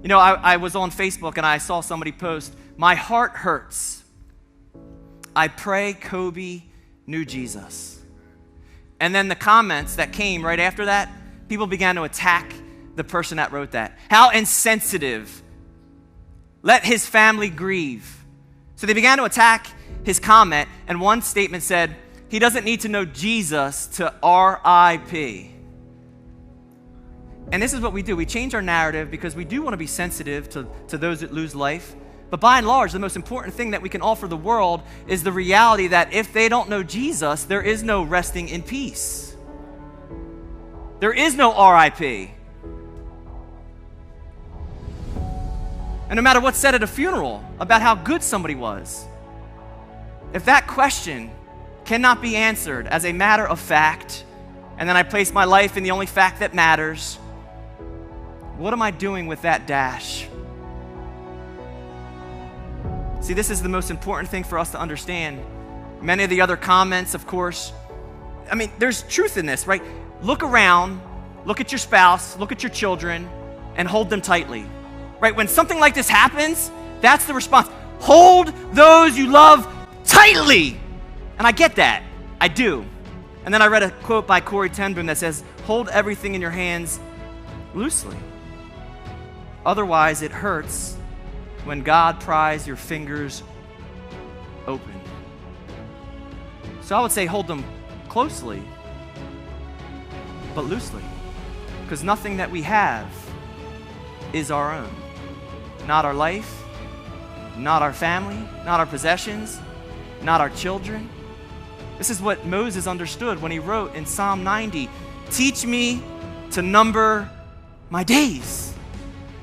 You know, I was on Facebook and I saw somebody post, "My heart hurts. I pray Kobe knew Jesus." And then the comments that came right after that, people began to attack the person that wrote that. How insensitive. Let his family grieve. So they began to attack his comment, and one statement said, "He doesn't need to know Jesus to RIP." And this is what we do. We change our narrative because we do want to be sensitive to those that lose life. But by and large, the most important thing that we can offer the world is the reality that if they don't know Jesus, there is no resting in peace. There is no RIP. And no matter what's said at a funeral about how good somebody was, if that question cannot be answered as a matter of fact, and then I place my life in the only fact that matters, what am I doing with that dash? See, this is the most important thing for us to understand. Many of the other comments, of course, I mean, there's truth in this, right? Look around, look at your spouse, look at your children, and hold them tightly, right? When something like this happens, that's the response. Hold those you love tightly. And I get that. I do. And then I read a quote by Corrie ten Boom that says, "Hold everything in your hands loosely. Otherwise, it hurts when God pries your fingers open." So I would say hold them closely, but loosely, because nothing that we have is our own. Not our life, not our family, not our possessions, not our children. This is what Moses understood when he wrote in Psalm 90, "Teach me to number my days,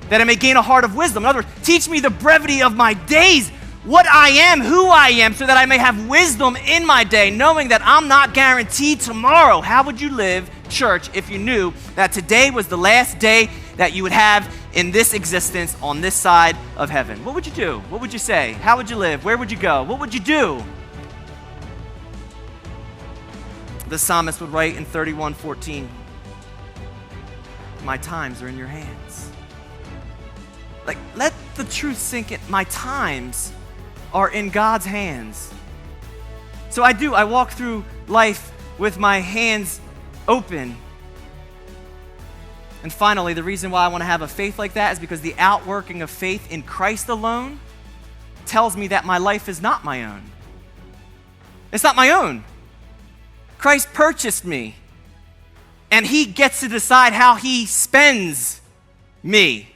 that I may gain a heart of wisdom." In other words, teach me the brevity of my days, what I am, who I am, so that I may have wisdom in my day, knowing that I'm not guaranteed tomorrow. How would you live, church, if you knew that today was the last day that you would have in this existence on this side of heaven? What would you do? What would you say? How would you live? Where would you go? What would you do? The psalmist would write in 31:14, "My times are in your hands." Like, let the truth sink in. My times are in God's hands. So I walk through life with my hands open. And finally, the reason why I want to have a faith like that is because the outworking of faith in Christ alone tells me that my life is not my own. It's not my own. Christ purchased me, and he gets to decide how he spends me.